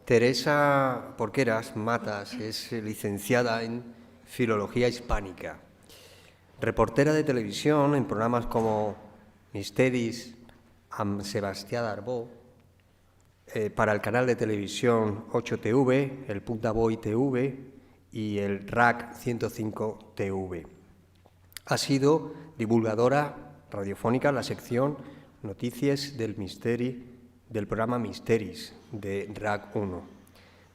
Teresa Porqueras Matas es licenciada en Filología Hispánica, reportera de televisión en programas como Misteris amb Sebastià Darbó, para el canal de televisión 8TV, el Punta Boy TV y el RAC 105 TV. Ha sido divulgadora radiofónica en la sección Noticias del Misteri del programa Misteris de RAC 1.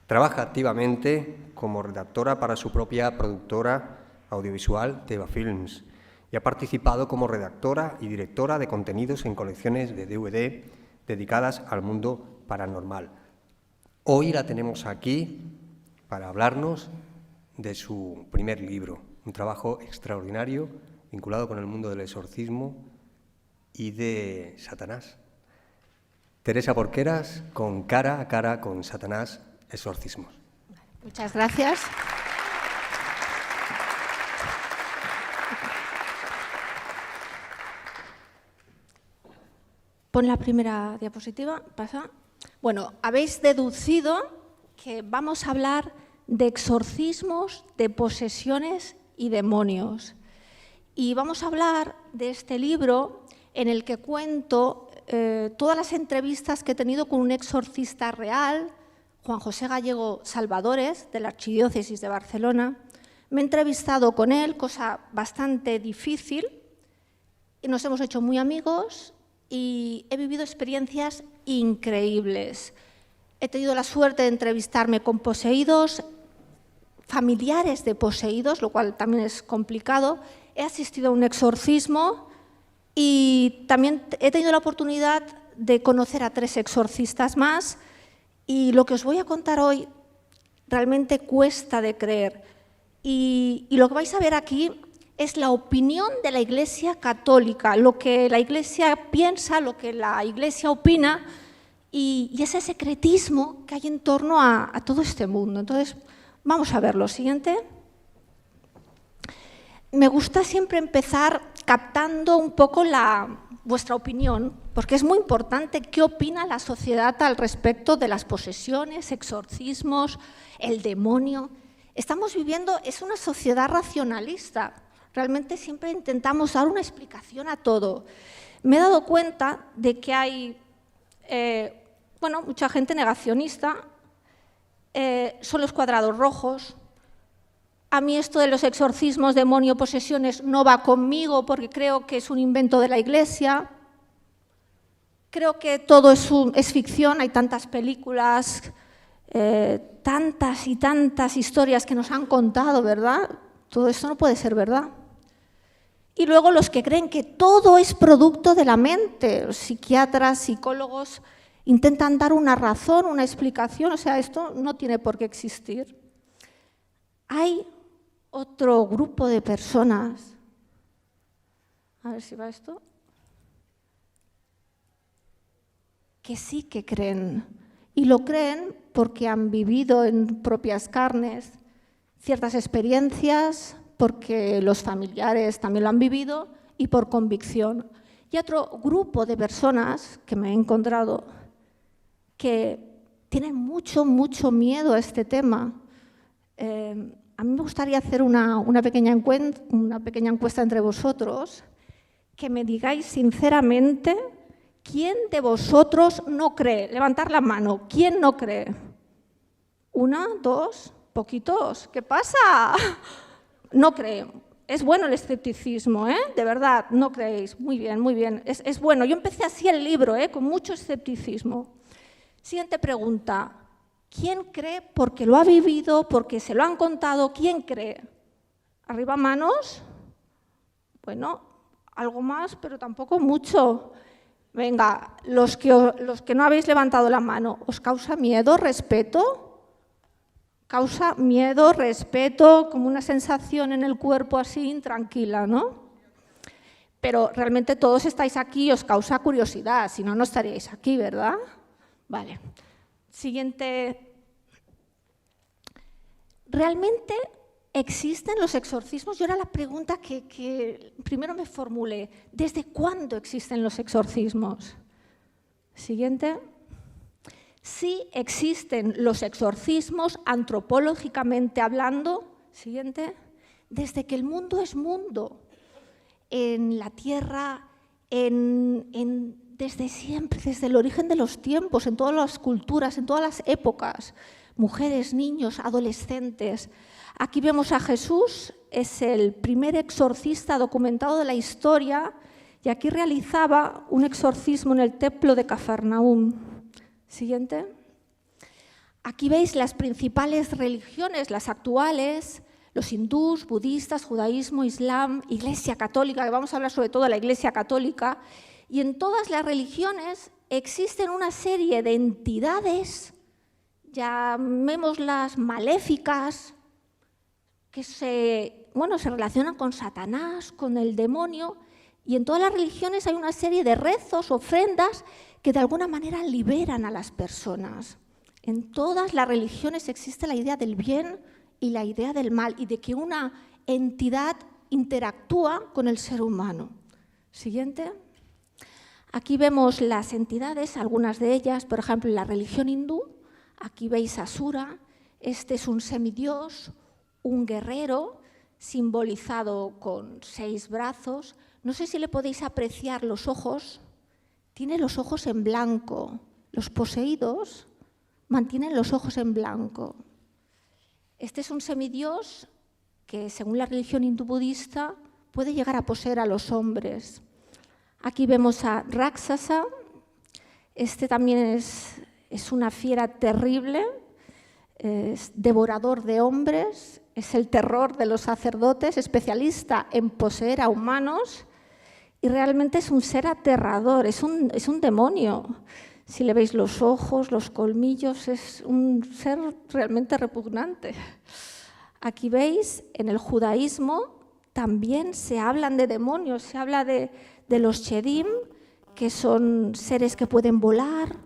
Trabaja activamente como redactora para su propia productora audiovisual Teva Films y ha participado como redactora y directora de contenidos en colecciones de DVD dedicadas al mundo paranormal. Hoy la tenemos aquí para hablarnos de su primer libro, un trabajo extraordinario vinculado con el mundo del exorcismo y de Satanás. Teresa Porqueras, con Cara a cara con Satanás, exorcismos. Muchas gracias. Pon la primera diapositiva, pasa. Bueno, habéis deducido que vamos a hablar de exorcismos, de posesiones y demonios. Y vamos a hablar de este libro en el que cuento todas las entrevistas que he tenido con un exorcista real, Juan José Gallego Salvadores, de la Archidiócesis de Barcelona. Me he entrevistado con él, cosa bastante difícil, y nos hemos hecho muy amigos y he vivido experiencias increíbles. He tenido la suerte de entrevistarme con poseídos, familiares de poseídos, lo cual también es complicado. He asistido a un exorcismo y también he tenido la oportunidad de conocer a 3 exorcistas más, y lo que os voy a contar hoy realmente cuesta de creer. Y lo que vais a ver aquí es la opinión de la Iglesia Católica, lo que la Iglesia piensa, lo que la Iglesia opina, y ese secretismo que hay en torno a todo este mundo. Entonces, vamos a ver lo siguiente. Me gusta siempre empezar captando un poco vuestra opinión, porque es muy importante qué opina la sociedad al respecto de las posesiones, exorcismos, el demonio. Estamos viviendo, es una sociedad racionalista. Realmente siempre intentamos dar una explicación a todo. Me he dado cuenta de que hay mucha gente negacionista, son los cuadrados rojos. A mí esto de los exorcismos, demonio, posesiones no va conmigo porque creo que es un invento de la Iglesia. Creo que todo es ficción, hay tantas películas, tantas y tantas historias que nos han contado, ¿verdad? Todo esto no puede ser verdad. Y luego los que creen que todo es producto de la mente, los psiquiatras, psicólogos, intentan dar una razón, una explicación, o sea, esto no tiene por qué existir. Hay otro grupo de personas, a ver si va esto, que sí que creen, y lo creen porque han vivido en propias carnes ciertas experiencias, porque los familiares también lo han vivido y por convicción. Y otro grupo de personas que me he encontrado que tienen mucho miedo a este tema. A mí me gustaría hacer una pequeña encuesta entre vosotros, que me digáis sinceramente quién de vosotros no cree. Levantar la mano. ¿Quién no cree? 1, 2, poquitos. ¿Qué pasa? No cree. Es bueno el escepticismo, ¿eh? De verdad, no creéis. Muy bien, muy bien. Es bueno. Yo empecé así el libro, con mucho escepticismo. Siguiente pregunta. ¿Quién cree porque lo ha vivido, porque se lo han contado? ¿Quién cree? ¿Arriba manos? Bueno, algo más, pero tampoco mucho. Venga, los que no habéis levantado la mano, ¿os causa miedo, respeto? Causa miedo, respeto, como una sensación en el cuerpo así, intranquila, ¿no? Pero realmente todos estáis aquí y os causa curiosidad, si no, no estaríais aquí, ¿verdad? Vale. Siguiente. ¿Realmente existen los exorcismos? Yo era la pregunta que primero me formulé. ¿Desde cuándo existen los exorcismos? Siguiente. Sí existen los exorcismos, antropológicamente hablando, siguiente, desde que el mundo es mundo, en la tierra, desde siempre, desde el origen de los tiempos, en todas las culturas, en todas las épocas, mujeres, niños, adolescentes. Aquí vemos a Jesús, es el primer exorcista documentado de la historia, y aquí realizaba un exorcismo en el templo de Cafarnaúm. Siguiente. Aquí veis las principales religiones, las actuales, los hindús, budistas, judaísmo, islam, Iglesia Católica, que vamos a hablar sobre todo de la Iglesia Católica, y en todas las religiones existen una serie de entidades, llamémoslas maléficas, que se relacionan con Satanás, con el demonio, y en todas las religiones hay una serie de rezos, ofrendas, que de alguna manera liberan a las personas. En todas las religiones existe la idea del bien y la idea del mal, y de que una entidad interactúa con el ser humano. Siguiente. Aquí vemos las entidades, algunas de ellas, por ejemplo, en la religión hindú. Aquí veis a Asura, este es un semidios, un guerrero, simbolizado con 6 brazos. No sé si le podéis apreciar los ojos. Tiene los ojos en blanco. Los poseídos mantienen los ojos en blanco. Este es un semidios que, según la religión hindú-budista, puede llegar a poseer a los hombres. Aquí vemos a Ráksasa. Este también es una fiera terrible, es devorador de hombres, es el terror de los sacerdotes, especialista en poseer a humanos, y realmente es un ser aterrador, es un demonio. Si le veis los ojos, los colmillos, es un ser realmente repugnante. Aquí veis, en el judaísmo también se hablan de demonios, se habla de los Chedim, que son seres que pueden volar,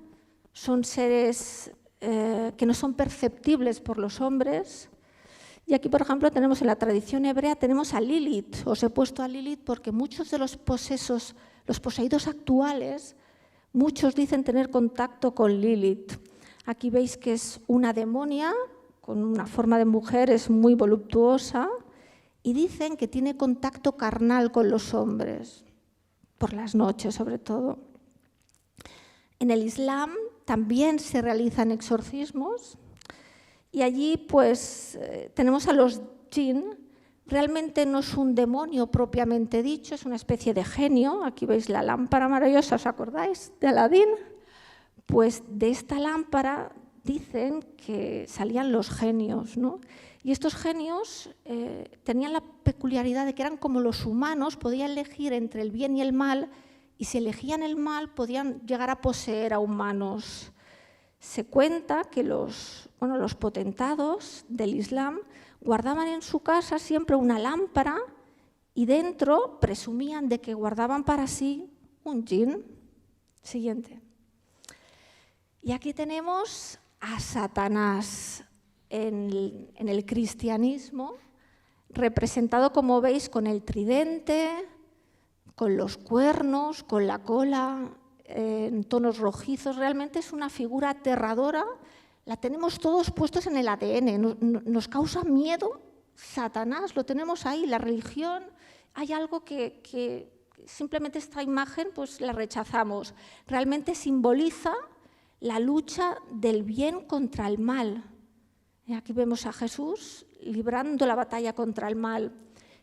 son seres que no son perceptibles por los hombres. Y aquí, por ejemplo, tenemos en la tradición hebrea, tenemos a Lilith. Os he puesto a Lilith porque muchos de los poseídos actuales, muchos dicen tener contacto con Lilith. Aquí veis que es una demonia con una forma de mujer, es muy voluptuosa, y dicen que tiene contacto carnal con los hombres, por las noches sobre todo. En el Islam también se realizan exorcismos, y allí pues tenemos a los jinn. Realmente no es un demonio propiamente dicho, es una especie de genio. Aquí veis la lámpara maravillosa, ¿os acordáis de Aladín? Pues de esta lámpara dicen que salían los genios, ¿no? Y estos genios tenían la peculiaridad de que eran como los humanos, podían elegir entre el bien y el mal, y si elegían el mal podían llegar a poseer a humanos. Se cuenta que los potentados del Islam guardaban en su casa siempre una lámpara y dentro presumían de que guardaban para sí un jinn. Siguiente. Y aquí tenemos a Satanás en el cristianismo, representado, como veis, con el tridente, con los cuernos, con la cola, en tonos rojizos. Realmente es una figura aterradora. La tenemos todos puestos en el ADN. Nos causa miedo Satanás, lo tenemos ahí. La religión, hay algo que simplemente esta imagen pues la rechazamos. Realmente simboliza la lucha del bien contra el mal. Y aquí vemos a Jesús librando la batalla contra el mal.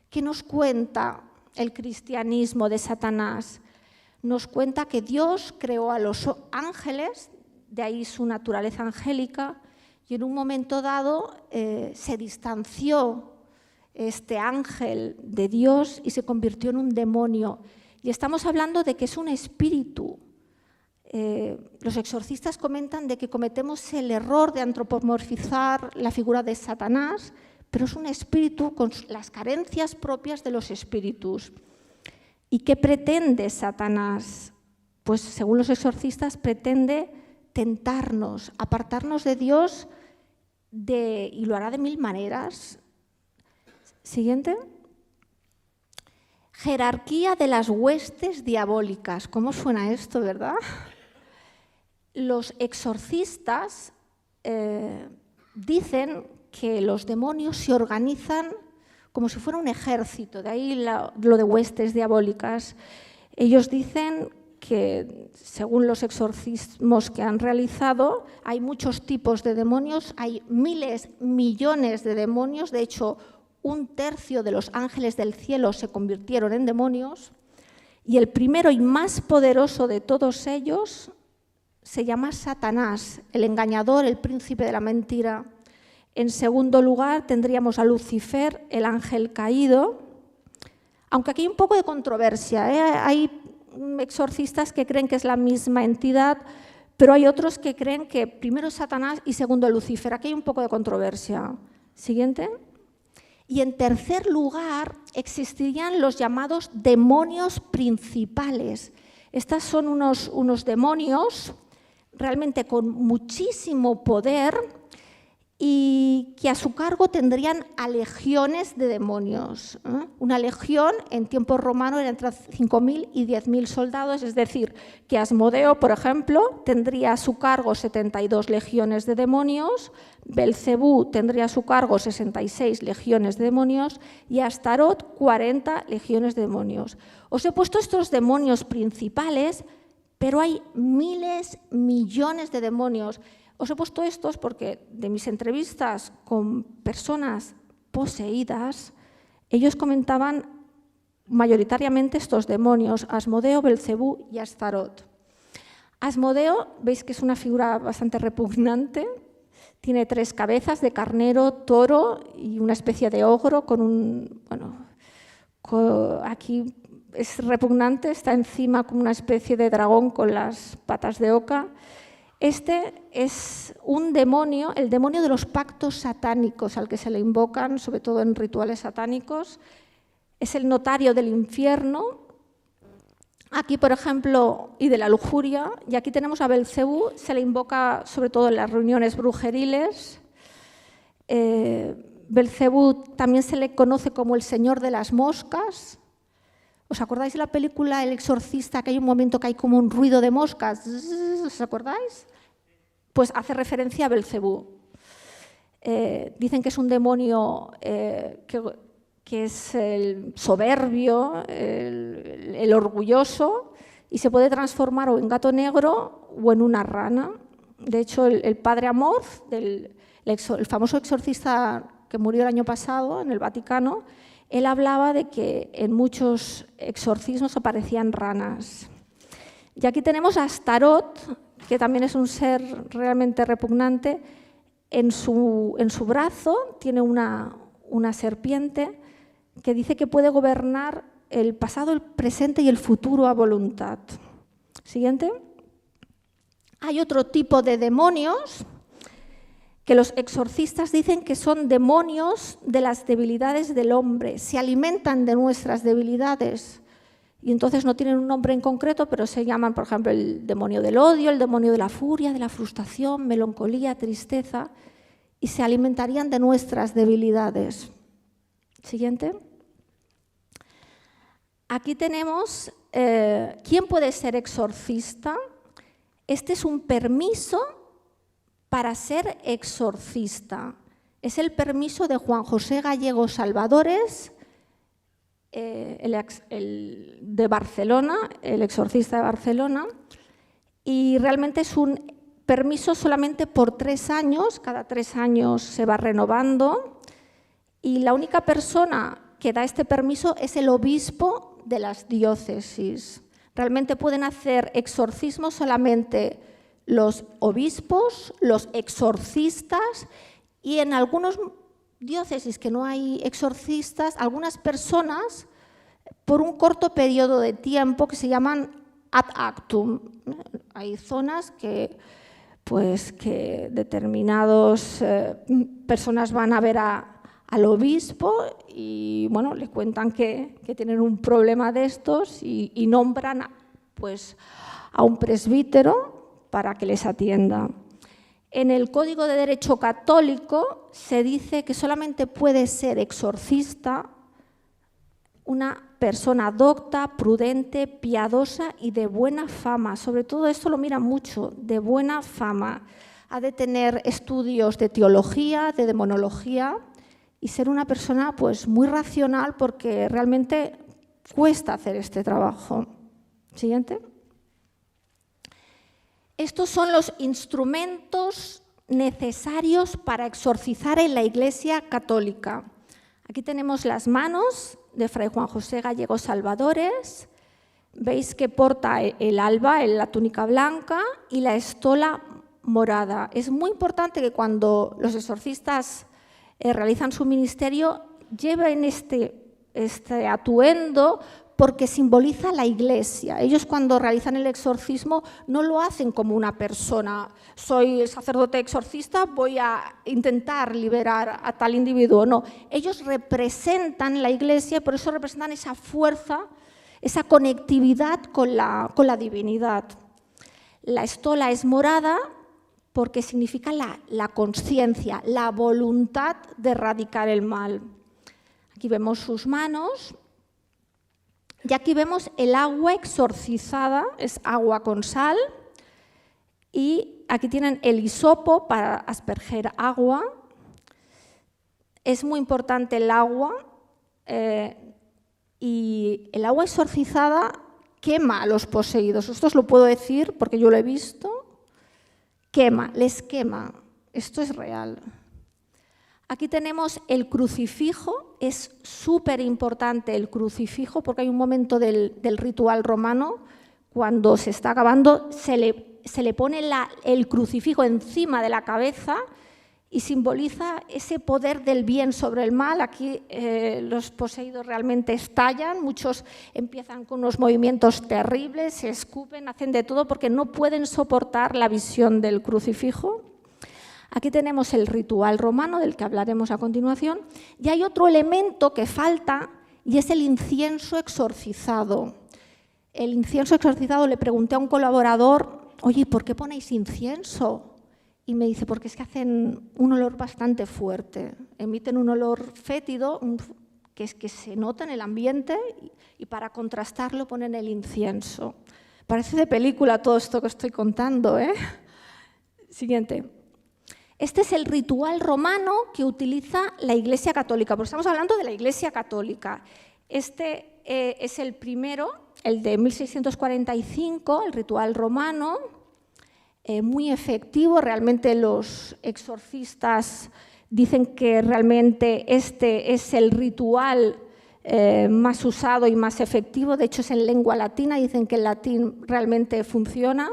¿Qué nos cuenta el cristianismo de Satanás? Nos cuenta que Dios creó a los ángeles, de ahí su naturaleza angélica, y en un momento dado se distanció este ángel de Dios y se convirtió en un demonio. Y estamos hablando de que es un espíritu. Los exorcistas comentan de que cometemos el error de antropomorfizar la figura de Satanás, pero es un espíritu con las carencias propias de los espíritus. ¿Y qué pretende Satanás? Pues según los exorcistas pretende tentarnos, apartarnos de Dios, y lo hará de 1000 maneras. Siguiente. Jerarquía de las huestes diabólicas. ¿Cómo suena esto, verdad? los exorcistas dicen que los demonios se organizan como si fuera un ejército, de ahí lo de huestes diabólicas. Ellos dicen que, según los exorcismos que han realizado, hay muchos tipos de demonios, hay miles, millones de demonios, de hecho, 1/3 de los ángeles del cielo se convirtieron en demonios, y el primero y más poderoso de todos ellos se llama Satanás, el engañador, el príncipe de la mentira. En segundo lugar tendríamos a Lucifer, el ángel caído, aunque aquí hay un poco de controversia, ¿eh? Hay exorcistas que creen que es la misma entidad, pero hay otros que creen que primero es Satanás y segundo Lucifer. Aquí hay un poco de controversia. Siguiente. Y en tercer lugar existirían los llamados demonios principales. Estos son unos demonios realmente con muchísimo poder y que a su cargo tendrían a legiones de demonios. Una legión en tiempo romano era entre 5.000 y 10.000 soldados, es decir, que Asmodeo, por ejemplo, tendría a su cargo 72 legiones de demonios, Belcebú tendría a su cargo 66 legiones de demonios y Astarot 40 legiones de demonios. Os he puesto estos demonios principales, pero hay miles, millones de demonios. Os he puesto estos porque de mis entrevistas con personas poseídas, ellos comentaban mayoritariamente estos demonios, Asmodeo, Belcebú y Astarot. Asmodeo, veis que es una figura bastante repugnante, tiene 3 cabezas de carnero, toro y una especie de ogro con un... aquí es repugnante, está encima como una especie de dragón con las patas de oca. Este es un demonio, el demonio de los pactos satánicos al que se le invocan, sobre todo en rituales satánicos. Es el notario del infierno. Aquí, por ejemplo, y de la lujuria. Y aquí tenemos a Belcebú, se le invoca sobre todo en las reuniones brujeriles. Belcebú también se le conoce como el señor de las moscas. ¿Os acordáis de la película El exorcista, que hay un momento que hay como un ruido de moscas? ¿Os acordáis? Pues hace referencia a Belcebú. Dicen que es un demonio que es el soberbio, el orgulloso, y se puede transformar o en gato negro o en una rana. De hecho, el padre Amorth, el famoso exorcista que murió el año pasado en el Vaticano, él hablaba de que en muchos exorcismos aparecían ranas. Y aquí tenemos a Astarot, que también es un ser realmente repugnante. En su brazo tiene una serpiente que dice que puede gobernar el pasado, el presente y el futuro a voluntad. Siguiente. Hay otro tipo de demonios que los exorcistas dicen que son demonios de las debilidades del hombre, se alimentan de nuestras debilidades y entonces no tienen un nombre en concreto, pero se llaman, por ejemplo, el demonio del odio, el demonio de la furia, de la frustración, melancolía, tristeza, y se alimentarían de nuestras debilidades. Siguiente. Aquí tenemos, ¿quién puede ser exorcista? Este es un permiso para ser exorcista. Es el permiso de Juan José Gallego Salvadores, de Barcelona, el exorcista de Barcelona, y realmente es un permiso solamente por 3 años, cada 3 años se va renovando, y la única persona que da este permiso es el obispo de las diócesis. Realmente pueden hacer exorcismos solamente los obispos, los exorcistas, y en algunas diócesis que no hay exorcistas, algunas personas por un corto periodo de tiempo que se llaman ad actum. Hay zonas que determinadas personas van a ver al obispo y bueno, le cuentan que tienen un problema de estos y nombran pues, a un presbítero para que les atienda. En el Código de Derecho Católico se dice que solamente puede ser exorcista una persona docta, prudente, piadosa y de buena fama. Sobre todo esto lo miran mucho, de buena fama. Ha de tener estudios de teología, de demonología y ser una persona pues, muy racional porque realmente cuesta hacer este trabajo. Siguiente. Estos son los instrumentos necesarios para exorcizar en la Iglesia católica. Aquí tenemos las manos de Fray Juan José Gallego Salvadores. Veis que porta el alba, la túnica blanca y la estola morada. Es muy importante que cuando los exorcistas realizan su ministerio lleven este atuendo porque simboliza la Iglesia. Ellos cuando realizan el exorcismo no lo hacen como una persona. Soy el sacerdote exorcista, voy a intentar liberar a tal individuo. No, ellos representan la Iglesia y por eso representan esa fuerza, esa conectividad con la divinidad. La estola es morada porque significa la consciencia, la voluntad de erradicar el mal. Aquí vemos sus manos. Y aquí vemos el agua exorcizada, es agua con sal, y aquí tienen el hisopo para asperger agua. Es muy importante el agua, y el agua exorcizada quema a los poseídos. Esto os lo puedo decir porque yo lo he visto. Quema, les quema. Esto es real. Aquí tenemos el crucifijo, es súper importante el crucifijo porque hay un momento del ritual romano, cuando se está acabando, se le pone el crucifijo encima de la cabeza y simboliza ese poder del bien sobre el mal. Aquí los poseídos realmente estallan, muchos empiezan con unos movimientos terribles, se escupen, hacen de todo porque no pueden soportar la visión del crucifijo. Aquí tenemos el ritual romano, del que hablaremos a continuación, y hay otro elemento que falta, y es el incienso exorcizado. El incienso exorcizado, le pregunté a un colaborador, oye, ¿por qué ponéis incienso? Y me dice, porque es que hacen un olor bastante fuerte, emiten un olor fétido, que es que se nota en el ambiente, y para contrastarlo ponen el incienso. Parece de película todo esto que estoy contando, ¿eh? Siguiente. Este es el ritual romano que utiliza la Iglesia Católica, porque estamos hablando de la Iglesia Católica. Este es el primero, el de 1645, el ritual romano, muy efectivo. Realmente los exorcistas dicen que realmente este es el ritual más usado y más efectivo. De hecho, es en lengua latina, dicen que el latín realmente funciona.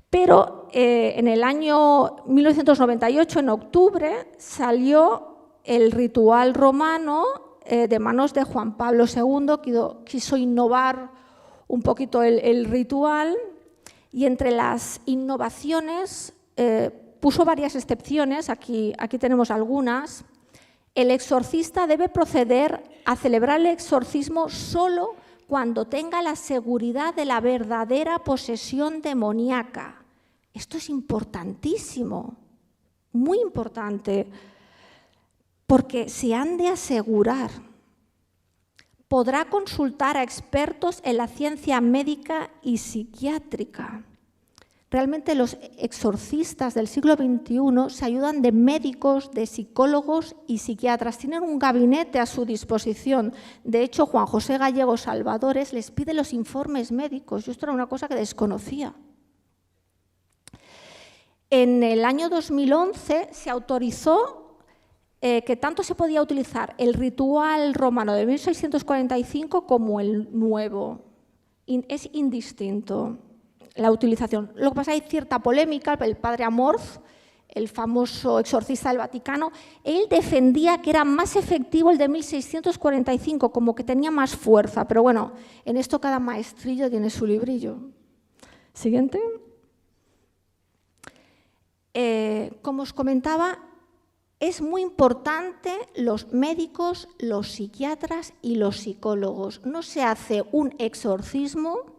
Pero en el año 1998, en octubre, salió el ritual romano de manos de Juan Pablo II, quiso innovar un poquito el ritual y entre las innovaciones puso varias excepciones, aquí tenemos algunas. El exorcista debe proceder a celebrar el exorcismo solo cuando tenga la seguridad de la verdadera posesión demoníaca. Esto es importantísimo, muy importante, porque se han de asegurar. Podrá consultar a expertos en la ciencia médica y psiquiátrica. Realmente los exorcistas del siglo XXI se ayudan de médicos, de psicólogos y psiquiatras. Tienen un gabinete a su disposición. De hecho, Juan José Gallego Salvadores les pide los informes médicos. Yo esto era una cosa que desconocía. En el año 2011 se autorizó que tanto se podía utilizar el ritual romano de 1645 como el nuevo. Es indistinto la utilización. Lo que pasa es que hay cierta polémica. El padre Amorth, el famoso exorcista del Vaticano, él defendía que era más efectivo el de 1645, como que tenía más fuerza. Pero bueno, en esto cada maestrillo tiene su librillo. Siguiente. Como os comentaba, es muy importante los médicos, los psiquiatras y los psicólogos. No se hace un exorcismo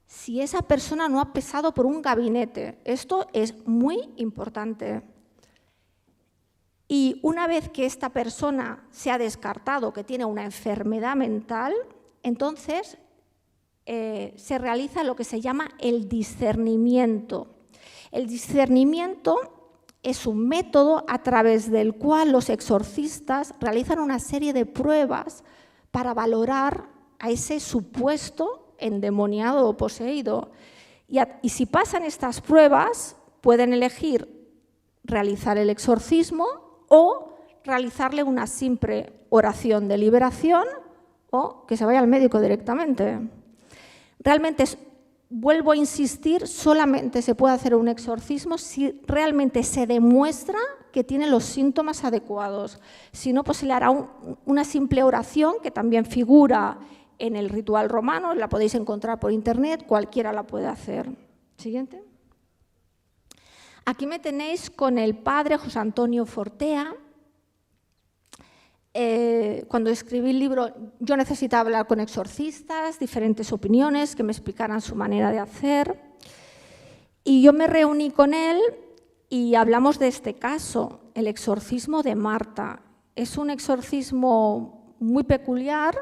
si esa persona no ha pasado por un gabinete. Esto es muy importante. Y una vez que esta persona se ha descartado que tiene una enfermedad mental, entonces se realiza lo que se llama el discernimiento. El discernimiento es un método a través del cual los exorcistas realizan una serie de pruebas para valorar a ese supuesto endemoniado o poseído. Y si pasan estas pruebas, pueden elegir realizar el exorcismo o realizarle una simple oración de liberación o que se vaya al médico directamente. Realmente, vuelvo a insistir, solamente se puede hacer un exorcismo si realmente se demuestra que tiene los síntomas adecuados. Si no, pues se le hará una simple oración que también figura en el ritual romano, la podéis encontrar por internet, cualquiera la puede hacer. Siguiente. Aquí me tenéis con el padre José Antonio Fortea. Cuando escribí el libro, yo necesitaba hablar con exorcistas, diferentes opiniones que me explicaran su manera de hacer. Y yo me reuní con él y hablamos de este caso, el exorcismo de Marta. Es un exorcismo muy peculiar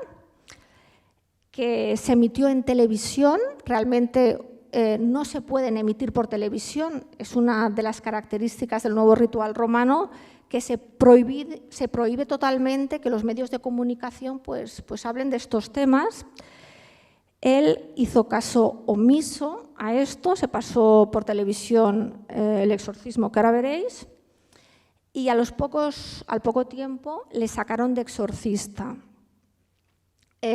que se emitió en televisión. Realmente no se pueden emitir por televisión. Es una de las características del nuevo ritual romano, que se prohíbe totalmente que los medios de comunicación pues hablen de estos temas. Él hizo caso omiso a esto, se pasó por televisión el exorcismo que ahora veréis, y al poco tiempo le sacaron de exorcista.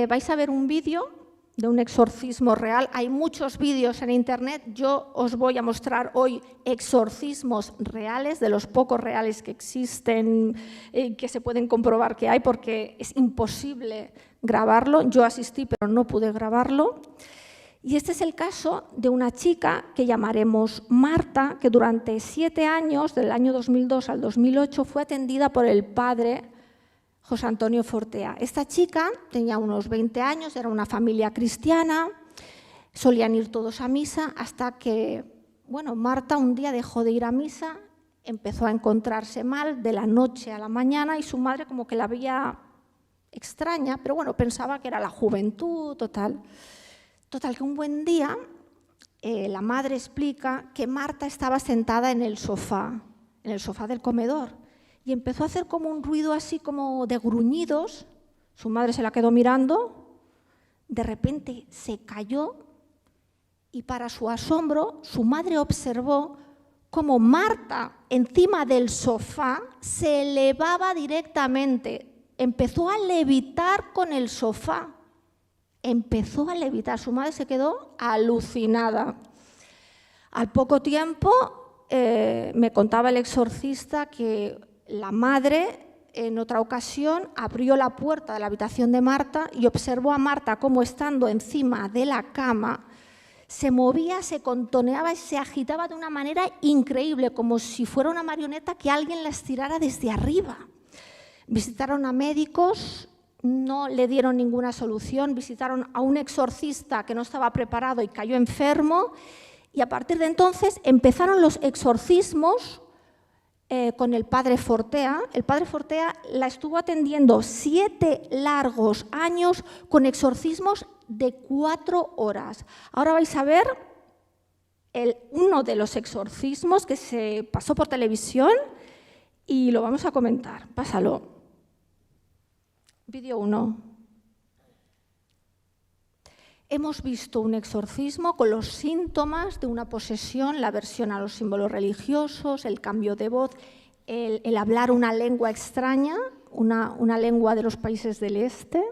Vais a ver un vídeo de un exorcismo real. Hay muchos vídeos en internet. Yo os voy a mostrar hoy exorcismos reales, de los pocos reales que existen, que se pueden comprobar que hay, porque es imposible grabarlo. Yo asistí, pero no pude grabarlo. Y este es el caso de una chica que llamaremos Marta, que durante 7 años, del año 2002 al 2008, fue atendida por el padre José Antonio Fortea. Esta chica tenía unos 20 años, era una familia cristiana, solían ir todos a misa, hasta que, Marta un día dejó de ir a misa, empezó a encontrarse mal de la noche a la mañana y su madre como que la veía extraña, pero pensaba que era la juventud, total que un buen día la madre explica que Marta estaba sentada en el sofá del comedor, y empezó a hacer como un ruido así como de gruñidos. Su madre se la quedó mirando, de repente se cayó y para su asombro su madre observó cómo Marta encima del sofá se elevaba directamente, empezó a levitar con el sofá, empezó a levitar. Su madre se quedó alucinada. Al poco tiempo me contaba el exorcista que la madre, en otra ocasión, abrió la puerta de la habitación de Marta y observó a Marta como estando encima de la cama, se movía, se contoneaba y se agitaba de una manera increíble, como si fuera una marioneta que alguien la estirara desde arriba. Visitaron a médicos, no le dieron ninguna solución, visitaron a un exorcista que no estaba preparado y cayó enfermo, y a partir de entonces empezaron los exorcismos con el padre Fortea. El padre Fortea la estuvo atendiendo 7 largos años con exorcismos de 4 horas. Ahora vais a ver uno de los exorcismos que se pasó por televisión y lo vamos a comentar. Pásalo. Vídeo 1. Hemos visto un exorcismo con los síntomas de una posesión, la aversión a los símbolos religiosos, el cambio de voz, el hablar una lengua extraña, una lengua de los países del este.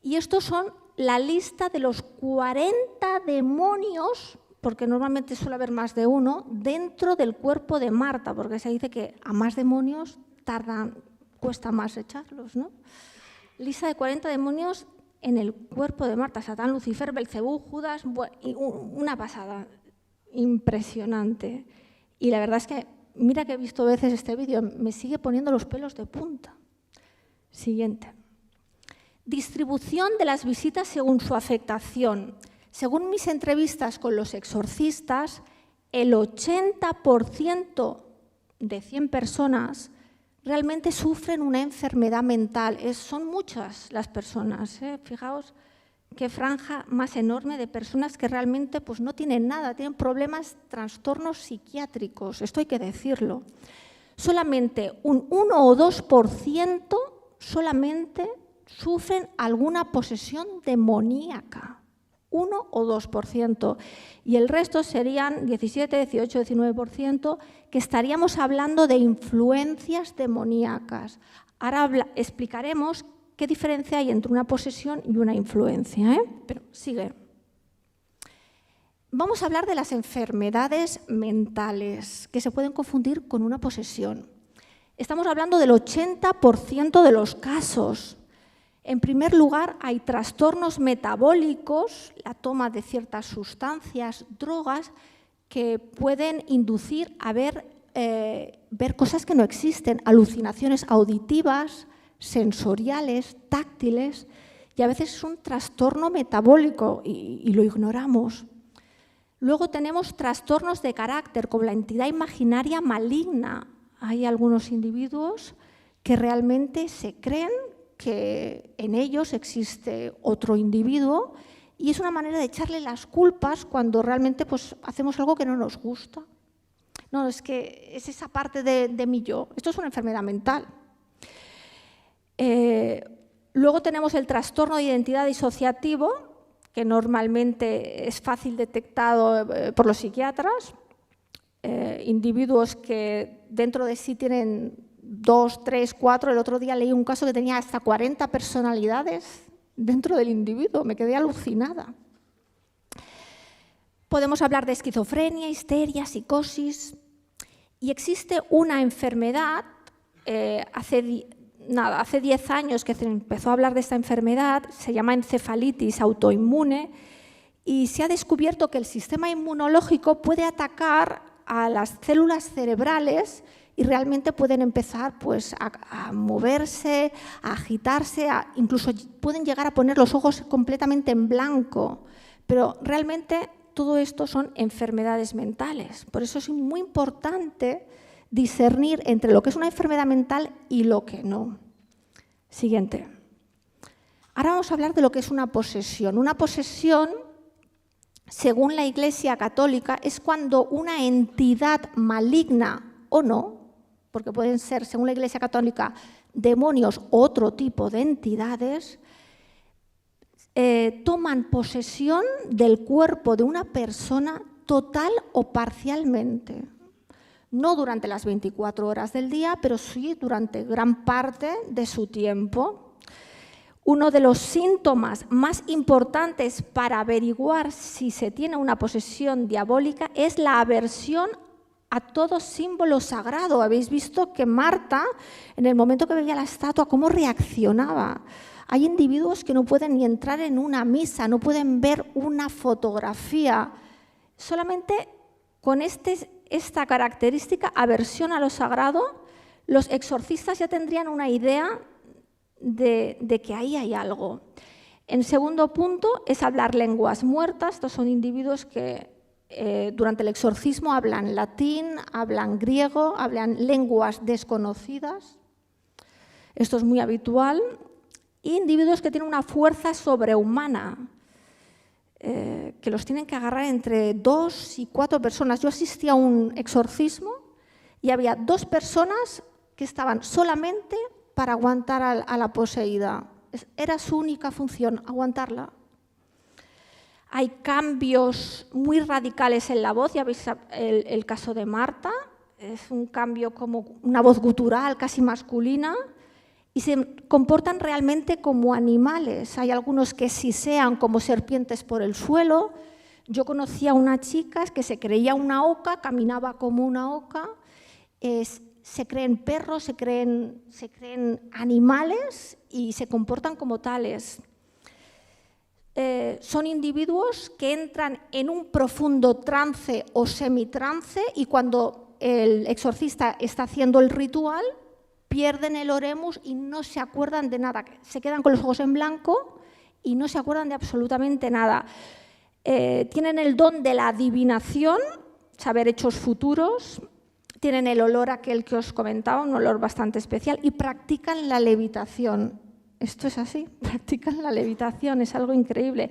Y estos son la lista de los 40 demonios, porque normalmente suele haber más de uno, dentro del cuerpo de Marta, porque se dice que a más demonios cuesta más echarlos, ¿no? Lista de 40 demonios en el cuerpo de Marta: Satán, Lucifer, Belcebú, Judas, una pasada, impresionante. Y la verdad es que, mira que he visto veces este vídeo, me sigue poniendo los pelos de punta. Siguiente. Distribución de las visitas según su afectación. Según mis entrevistas con los exorcistas, el 80% de 100 personas realmente sufren una enfermedad mental. Son muchas las personas, ¿eh? Fijaos qué franja más enorme de personas que realmente pues, no tienen nada, tienen problemas, trastornos psiquiátricos, esto hay que decirlo. Solamente un 1 o 2% solamente sufren alguna posesión demoníaca. 1 o 2%. Y el resto serían 17, 18, 19%, que estaríamos hablando de influencias demoníacas. Ahora explicaremos qué diferencia hay entre una posesión y una influencia, ¿eh? Pero sigue. Vamos a hablar de las enfermedades mentales, que se pueden confundir con una posesión. Estamos hablando del 80% de los casos. En primer lugar, hay trastornos metabólicos, la toma de ciertas sustancias, drogas, que pueden inducir a ver cosas que no existen, alucinaciones auditivas, sensoriales, táctiles, y a veces es un trastorno metabólico y lo ignoramos. Luego tenemos trastornos de carácter, como la entidad imaginaria maligna. Hay algunos individuos que realmente se creen que en ellos existe otro individuo y es una manera de echarle las culpas cuando realmente pues, hacemos algo que no nos gusta. No, es que es esa parte de mi yo. Esto es una enfermedad mental. Luego tenemos el trastorno de identidad disociativo, que normalmente es fácil detectado por los psiquiatras. Individuos que dentro de sí tienen 2, 3, 4. El otro día leí un caso que tenía hasta 40 personalidades dentro del individuo. Me quedé alucinada. Podemos hablar de esquizofrenia, histeria, psicosis. Y existe una enfermedad, hace 10 años que se empezó a hablar de esta enfermedad, se llama encefalitis autoinmune, y se ha descubierto que el sistema inmunológico puede atacar a las células cerebrales y realmente pueden empezar pues, a moverse, a agitarse, incluso pueden llegar a poner los ojos completamente en blanco. Pero realmente todo esto son enfermedades mentales. Por eso es muy importante discernir entre lo que es una enfermedad mental y lo que no. Siguiente. Ahora vamos a hablar de lo que es una posesión. Una posesión, según la Iglesia Católica, es cuando una entidad maligna o no, porque pueden ser, según la Iglesia Católica, demonios o otro tipo de entidades, toman posesión del cuerpo de una persona total o parcialmente. No durante las 24 horas del día, pero sí durante gran parte de su tiempo. Uno de los síntomas más importantes para averiguar si se tiene una posesión diabólica es la aversión a todo símbolo sagrado. Habéis visto que Marta, en el momento que veía la estatua, cómo reaccionaba. Hay individuos que no pueden ni entrar en una misa, no pueden ver una fotografía. Solamente con esta característica, aversión a lo sagrado, los exorcistas ya tendrían una idea de que ahí hay algo. En segundo punto es hablar lenguas muertas. Estos son individuos que durante el exorcismo hablan latín, hablan griego, hablan lenguas desconocidas. Esto es muy habitual. Y individuos que tienen una fuerza sobrehumana, que los tienen que agarrar entre 2 y 4 personas. Yo asistí a un exorcismo y había 2 personas que estaban solamente para aguantar a la poseída. Era su única función, aguantarla. Hay cambios muy radicales en la voz, ya veis el caso de Marta, es un cambio como una voz gutural, casi masculina, y se comportan realmente como animales. Hay algunos que sisean como serpientes por el suelo. Yo conocí a una chica que se creía una oca, caminaba como una oca, se creen perros, se creen animales y se comportan como tales. Son individuos que entran en un profundo trance o semitrance y cuando el exorcista está haciendo el ritual, pierden el oremus y no se acuerdan de nada. Se quedan con los ojos en blanco y no se acuerdan de absolutamente nada. Tienen el don de la adivinación, saber hechos futuros. tienen el olor aquel que os comentaba, un olor bastante especial, y practican la levitación. Esto es así, practican la levitación, es algo increíble.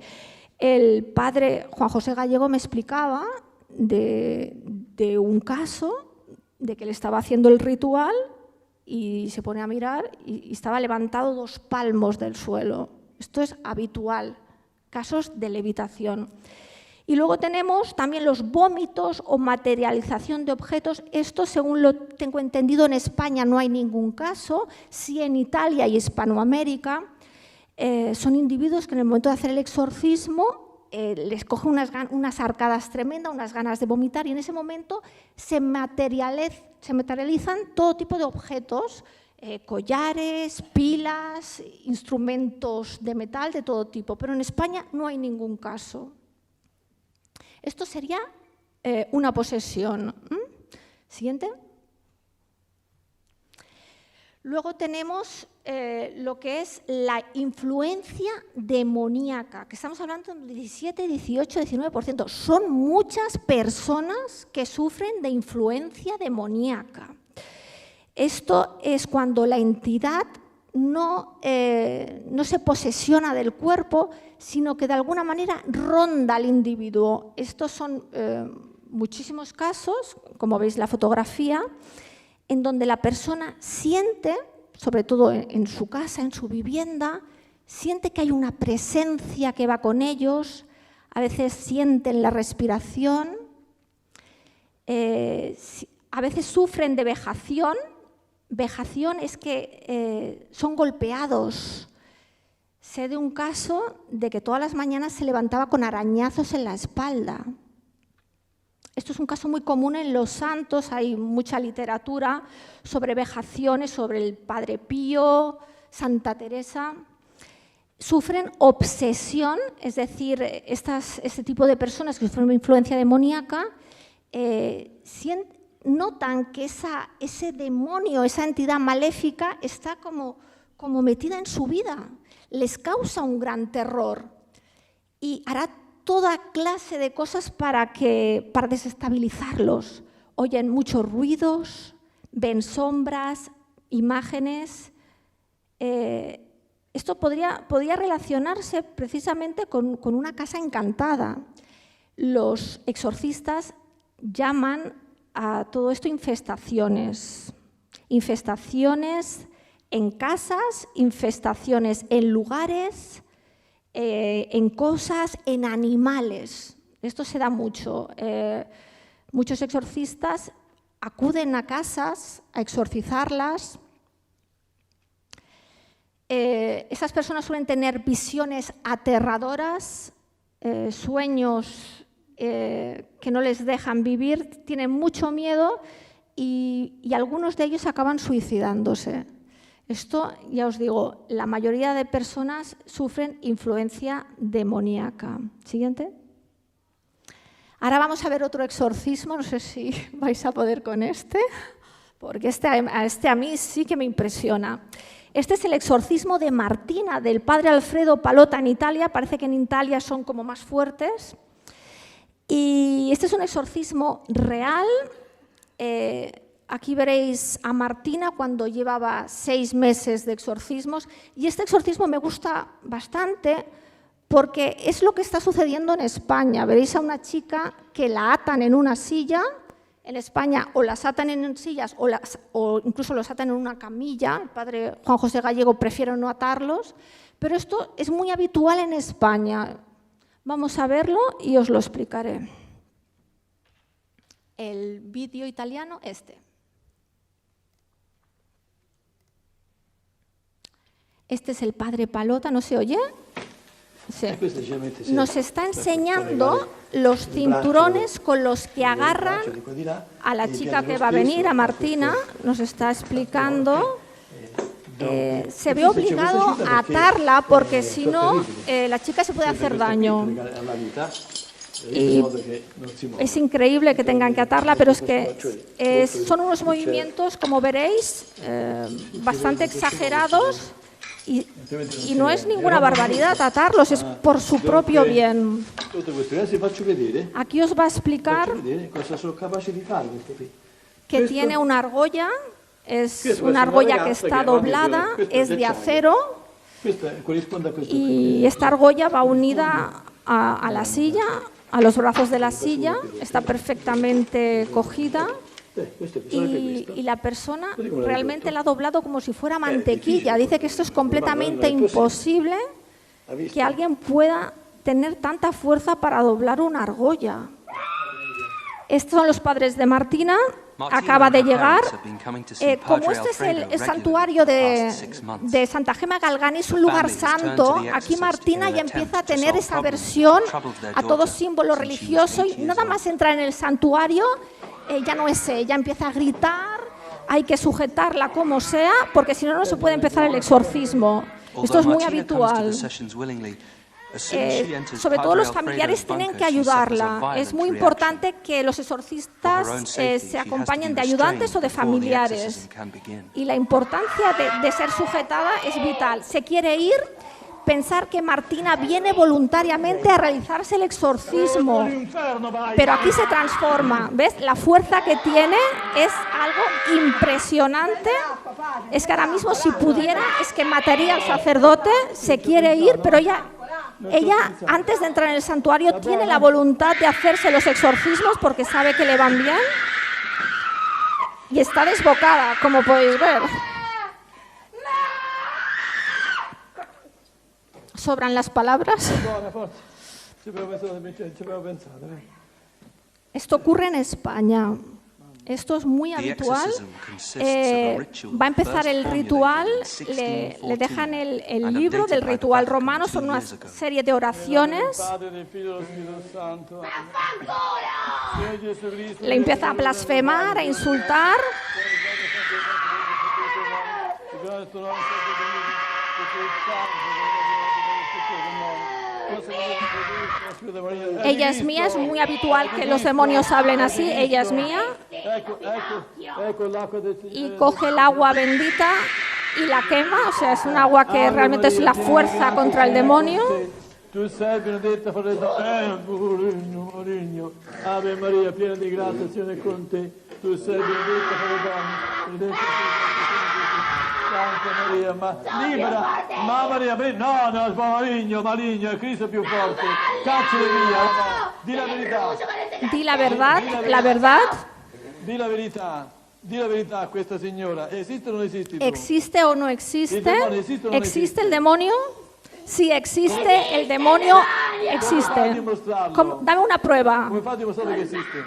El padre Juan José Gallego me explicaba de un caso de que él estaba haciendo el ritual y se pone a mirar y estaba levantado 2 palmos del suelo. Esto es habitual, casos de levitación. Y luego tenemos también los vómitos o materialización de objetos. Esto, según lo tengo entendido, en España no hay ningún caso. Sí, en Italia y Hispanoamérica son individuos que en el momento de hacer el exorcismo les coge unas arcadas tremendas, unas ganas de vomitar, y en ese momento se materializan todo tipo de objetos, collares, pilas, instrumentos de metal de todo tipo. Pero en España no hay ningún caso. Esto sería una posesión. Siguiente. Luego tenemos lo que es la influencia demoníaca, que estamos hablando del 17, 18, 19%. Son muchas personas que sufren de influencia demoníaca. Esto es cuando la entidad no se posesiona del cuerpo, sino que de alguna manera ronda al individuo. Estos son muchísimos casos, como veis la fotografía, en donde la persona siente, sobre todo en su casa, en su vivienda, siente que hay una presencia que va con ellos, a veces sienten la respiración, a veces sufren de vejación. Vejación es que son golpeados. Sé de un caso de que todas las mañanas se levantaba con arañazos en la espalda. Esto es un caso muy común en los santos, hay mucha literatura sobre vejaciones, sobre el Padre Pío, Santa Teresa. Sufren obsesión, es decir, este tipo de personas que sufren influencia demoníaca, notan que ese demonio, esa entidad maléfica está como metida en su vida, les causa un gran terror y hará toda clase de cosas para desestabilizarlos. Oyen muchos ruidos, ven sombras, imágenes. Esto podría relacionarse precisamente con una casa encantada. Los exorcistas llaman a todo esto infestaciones. Infestaciones en casas, infestaciones en lugares, en cosas, en animales. Esto se da mucho. Muchos exorcistas acuden a casas a exorcizarlas. Esas personas suelen tener visiones aterradoras, sueños que no les dejan vivir, tienen mucho miedo y algunos de ellos acaban suicidándose. Esto, ya os digo, la mayoría de personas sufren influencia demoníaca. Siguiente. Ahora vamos a ver otro exorcismo, no sé si vais a poder con este, porque a mí sí que me impresiona. Este es el exorcismo de Martina, del padre Alfredo Pallotta en Italia. Parece que en Italia son como más fuertes. Y este es un exorcismo real. Aquí veréis a Martina cuando llevaba 6 meses de exorcismos. Y este exorcismo me gusta bastante porque es lo que está sucediendo en España. Veréis a una chica que la atan en una silla. En España o las atan en sillas o incluso los atan en una camilla. El padre Juan José Gallego prefiere no atarlos. Pero esto es muy habitual en España. Vamos a verlo y os lo explicaré. El vídeo italiano, este. Este es el padre Pallotta, ¿no se oye? Sí. Nos está enseñando los cinturones con los que agarran a la chica que va a venir, a Martina, nos está explicando. Se ve obligado a atarla porque si no, la chica se puede hacer daño. Y es increíble que tengan que atarla, pero es que son unos movimientos, como veréis, bastante exagerados y no es ninguna barbaridad atarlos, es por su propio bien. Aquí os va a explicar que tiene una argolla, es una argolla que está doblada, es de acero, y esta argolla va unida a la silla, a los brazos de la silla, está perfectamente cogida. Y la persona realmente la ha doblado como si fuera mantequilla. Dice que esto es completamente imposible, que alguien pueda tener tanta fuerza para doblar una argolla. Estos son los padres de Martina, acaba de llegar. Como este es el santuario de Santa Gema Galgani, es un lugar santo, aquí Martina ya empieza a tener esa aversión a todo símbolo religioso y nada más entra en el santuario, ya no es ella, empieza a gritar, hay que sujetarla como sea, porque si no, no se puede empezar el exorcismo. Esto es muy habitual. Sobre todo los familiares tienen que ayudarla. Es muy importante que los exorcistas se acompañen de ayudantes o de familiares. Y la importancia de ser sujetada es vital. Se quiere ir, pensar que Martina viene voluntariamente a realizarse el exorcismo, pero aquí se transforma, ¿ves? La fuerza que tiene es algo impresionante. Es que ahora mismo si pudiera, es que mataría al sacerdote, se quiere ir, pero ella antes de entrar en el santuario tiene la voluntad de hacerse los exorcismos porque sabe que le van bien y está desbocada, como podéis ver. Sobran las palabras. Esto ocurre en España. Esto es muy habitual. Va a empezar el ritual, le dejan el libro del ritual romano, son una serie de oraciones. Le empieza a blasfemar, a insultar. Ella es mía, es muy habitual que los demonios hablen así, ella es mía. Y coge el agua bendita y la quema, o sea, es un agua que realmente es la fuerza contra el demonio. Tu sei benedetta fra le donne, Ave Maria, piena di grazia, il Signore è con te. Tu sei benedetta fra le donne, benedetta Santa Maria, ma libera, ma Maria, no, maligno, è Cristo più forte. Cacciale via, di la verità. Di la verdad, la verdad. Di la verità. Di la verità a questa signora. ¿Existe o no existe? ¿Existe o no existe? ¿Existe o no ¿Existe el demonio? Sí, existe, el demonio existe. Dame una prueba. Come fate a dimostrare che esiste?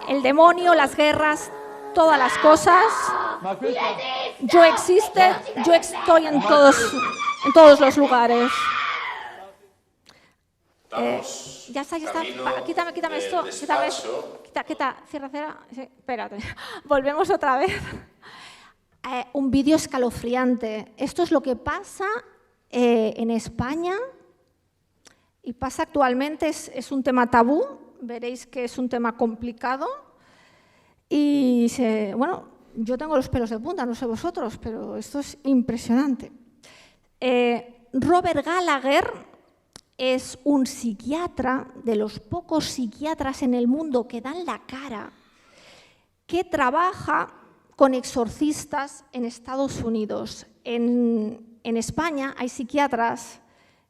El demonio, las guerras, todas las cosas. Yo estoy en todos los lugares. Ya está. Quítame esto. Quita, cierra. Sí, espérate. Volvemos otra vez. Un vídeo escalofriante. Esto es lo que pasa en España y pasa actualmente, es un tema tabú, veréis que es un tema complicado y bueno, yo tengo los pelos de punta, no sé vosotros, pero esto es impresionante. Robert Gallagher es un psiquiatra, de los pocos psiquiatras en el mundo que dan la cara, que trabaja con exorcistas en Estados Unidos. En España hay psiquiatras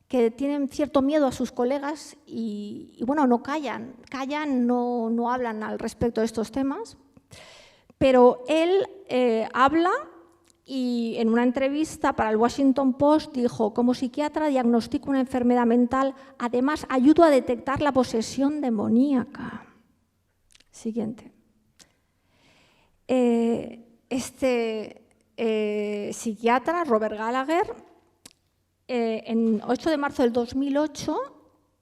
que tienen cierto miedo a sus colegas y bueno, no callan, no hablan al respecto de estos temas, pero él habla y en una entrevista para el Washington Post dijo: como psiquiatra diagnostico una enfermedad mental, además ayudo a detectar la posesión demoníaca. Siguiente. Psiquiatra, Robert Gallagher, en 8 de marzo del 2008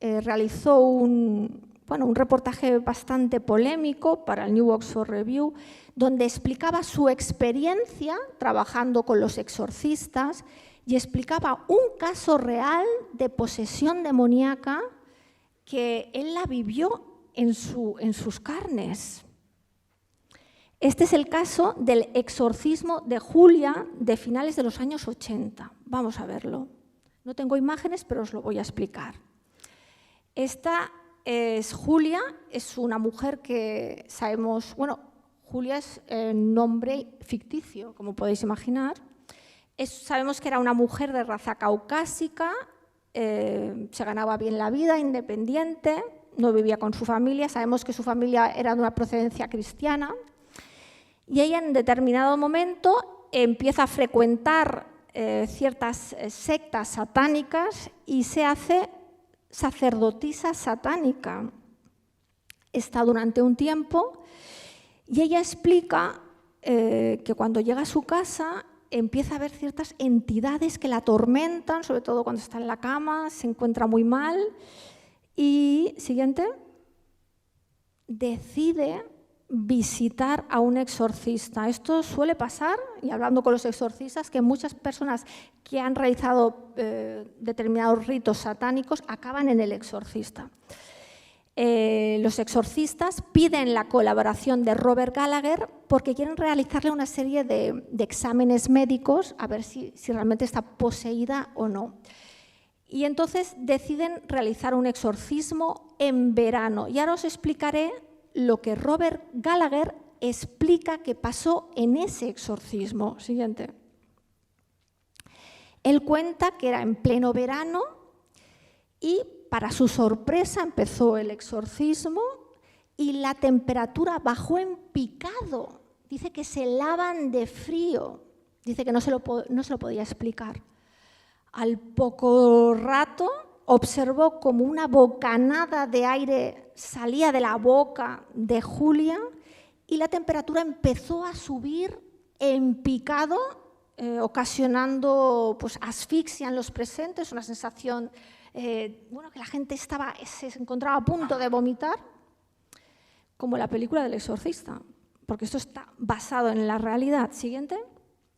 realizó un reportaje bastante polémico para el New Oxford Review, donde explicaba su experiencia trabajando con los exorcistas y explicaba un caso real de posesión demoníaca que él la vivió en sus carnes. Este es el caso del exorcismo de Julia de finales de los años 80. Vamos a verlo. No tengo imágenes, pero os lo voy a explicar. Esta es Julia, es una mujer que sabemos, bueno, Julia es nombre ficticio, como podéis imaginar. Sabemos que era una mujer de raza caucásica, se ganaba bien la vida, independiente, no vivía con su familia. Sabemos que su familia era de una procedencia cristiana. Y ella en determinado momento empieza a frecuentar ciertas sectas satánicas y se hace sacerdotisa satánica. Está durante un tiempo y ella explica que cuando llega a su casa empieza a ver ciertas entidades que la atormentan, sobre todo cuando está en la cama, se encuentra muy mal y, siguiente, decide visitar a un exorcista. Esto suele pasar, y hablando con los exorcistas, que muchas personas que han realizado determinados ritos satánicos acaban en el exorcista. Los exorcistas piden la colaboración de Robert Gallagher porque quieren realizarle una serie de exámenes médicos a ver si realmente está poseída o no. Y entonces deciden realizar un exorcismo en verano. Y ahora os explicaré lo que Robert Gallagher explica que pasó en ese exorcismo. Siguiente. Él cuenta que era en pleno verano y para su sorpresa empezó el exorcismo y la temperatura bajó en picado. Dice que se helaban de frío. Dice que no se lo podía explicar. Al poco rato observó como una bocanada de aire salía de la boca de Julia y la temperatura empezó a subir en picado, ocasionando pues, asfixia en los presentes, una sensación que la gente se encontraba a punto de vomitar, como la película del exorcista, porque esto está basado en la realidad. Siguiente.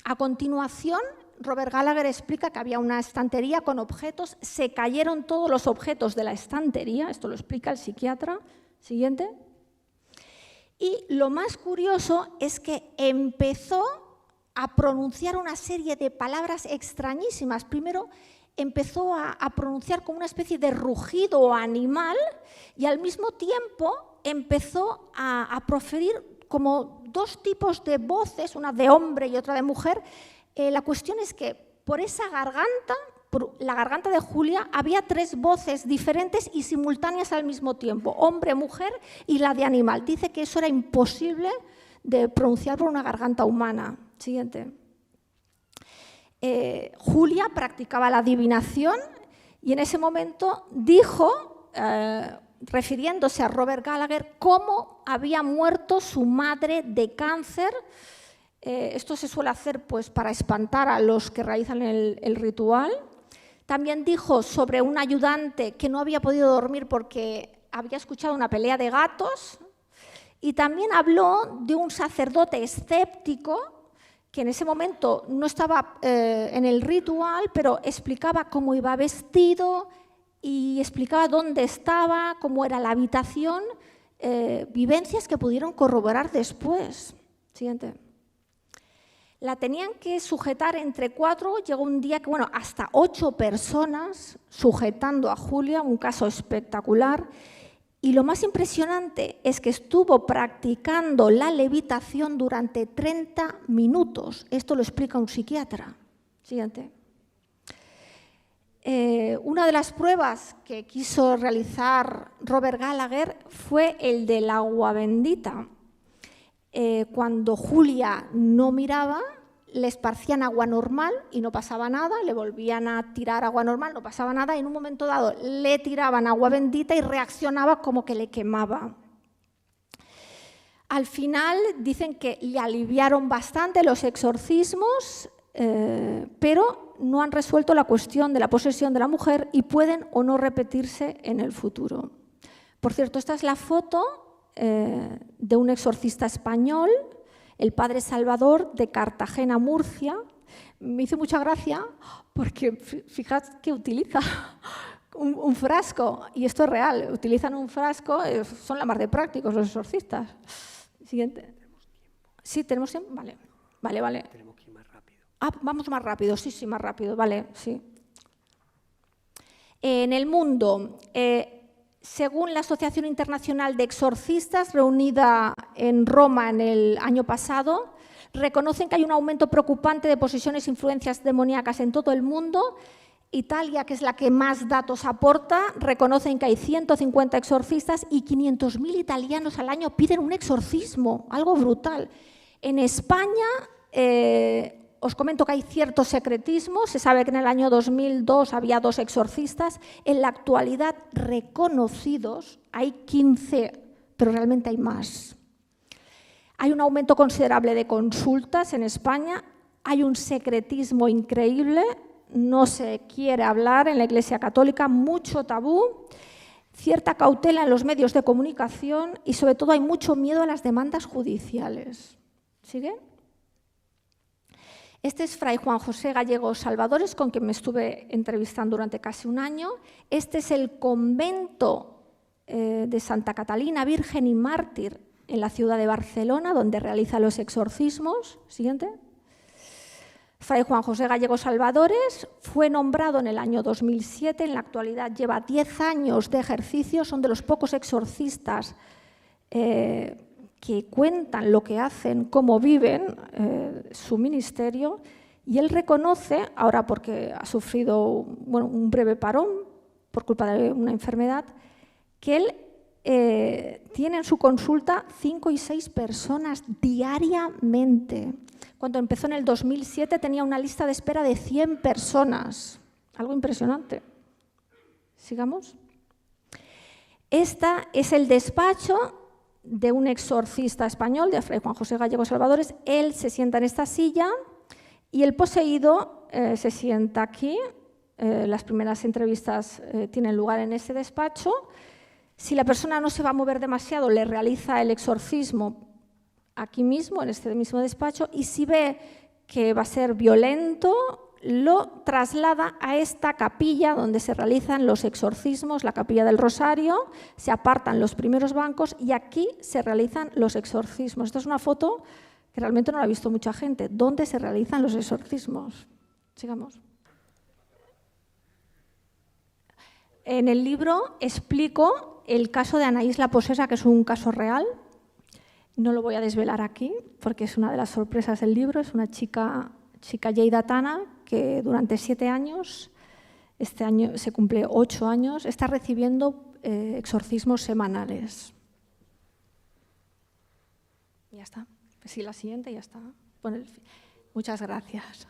A continuación, Robert Gallagher explica que había una estantería con objetos, se cayeron todos los objetos de la estantería, esto lo explica el psiquiatra. Siguiente. Y lo más curioso es que empezó a pronunciar una serie de palabras extrañísimas. Primero empezó a pronunciar como una especie de rugido animal y al mismo tiempo empezó a proferir como dos tipos de voces, una de hombre y otra de mujer. La cuestión es que por esa garganta, por la garganta de Julia, había tres voces diferentes y simultáneas al mismo tiempo, hombre, mujer y la de animal. Dice que eso era imposible de pronunciar por una garganta humana. Siguiente. Julia practicaba la adivinación y en ese momento dijo, refiriéndose a Robert Gallagher, cómo había muerto su madre de cáncer. Esto se suele hacer pues, para espantar a los que realizan el ritual. También dijo sobre un ayudante que no había podido dormir porque había escuchado una pelea de gatos. Y también habló de un sacerdote escéptico que en ese momento no estaba en el ritual, pero explicaba cómo iba vestido y explicaba dónde estaba, cómo era la habitación, vivencias que pudieron corroborar después. Siguiente. La tenían que sujetar entre 4, llegó un día que, hasta 8 personas sujetando a Julia, un caso espectacular. Y lo más impresionante es que estuvo practicando la levitación durante 30 minutos. Esto lo explica un psiquiatra. Siguiente. Una de las pruebas que quiso realizar Robert Gallagher fue el del agua bendita. Cuando Julia no miraba, le esparcían agua normal y no pasaba nada, le volvían a tirar agua normal, no pasaba nada, y en un momento dado le tiraban agua bendita y reaccionaba como que le quemaba. Al final dicen que le aliviaron bastante los exorcismos, pero no han resuelto la cuestión de la posesión de la mujer y pueden o no repetirse en el futuro. Por cierto, esta es la foto de un exorcista español, el padre Salvador, de Cartagena, Murcia. Me hizo mucha gracia porque fijad que utiliza un frasco, y esto es real, utilizan un frasco, son la mar de prácticos los exorcistas. Siguiente. Sí, tenemos tiempo. Vale. Tenemos que ir más rápido. Vamos más rápido, sí, más rápido, vale, sí. En el mundo Según la Asociación Internacional de Exorcistas, reunida en Roma en el año pasado, reconocen que hay un aumento preocupante de posesiones e influencias demoníacas en todo el mundo. Italia, que es la que más datos aporta, reconocen que hay 150 exorcistas y 500.000 italianos al año piden un exorcismo, algo brutal. En España, os comento que hay cierto secretismo. Se sabe que en el año 2002 había 2 exorcistas. En la actualidad, reconocidos, hay 15, pero realmente hay más. Hay un aumento considerable de consultas en España. Hay un secretismo increíble. No se quiere hablar en la Iglesia Católica, mucho tabú, cierta cautela en los medios de comunicación y sobre todo hay mucho miedo a las demandas judiciales. ¿Sigue? Este es Fray Juan José Gallego Salvadores, con quien me estuve entrevistando durante casi un año. Este es el convento de Santa Catalina, Virgen y Mártir, en la ciudad de Barcelona, donde realiza los exorcismos. Siguiente. Fray Juan José Gallego Salvadores fue nombrado en el año 2007, en la actualidad lleva 10 años de ejercicio, son de los pocos exorcistas que cuentan lo que hacen, cómo viven su ministerio, y él reconoce, ahora porque ha sufrido un breve parón por culpa de una enfermedad, que él tiene en su consulta 5 y 6 personas diariamente. Cuando empezó en el 2007 tenía una lista de espera de 100 personas, algo impresionante. Sigamos. Este es el despacho de un exorcista español, de Fray Juan José Gallego Salvadores. Él se sienta en esta silla y el poseído se sienta aquí. Las primeras entrevistas tienen lugar en ese despacho. Si la persona no se va a mover demasiado, le realiza el exorcismo aquí mismo, en este mismo despacho, y si ve que va a ser violento, lo traslada a esta capilla donde se realizan los exorcismos, la capilla del Rosario, se apartan los primeros bancos y aquí se realizan los exorcismos. Esta es una foto que realmente no la ha visto mucha gente. ¿Dónde se realizan los exorcismos? Sigamos. En el libro explico el caso de Anaís la Posesa, que es un caso real. No lo voy a desvelar aquí porque es una de las sorpresas del libro. Es una chica lleidatana que durante 7 años, este año se cumple 8 años, está recibiendo exorcismos semanales. Ya está. Sí, la siguiente ya está. Muchas gracias.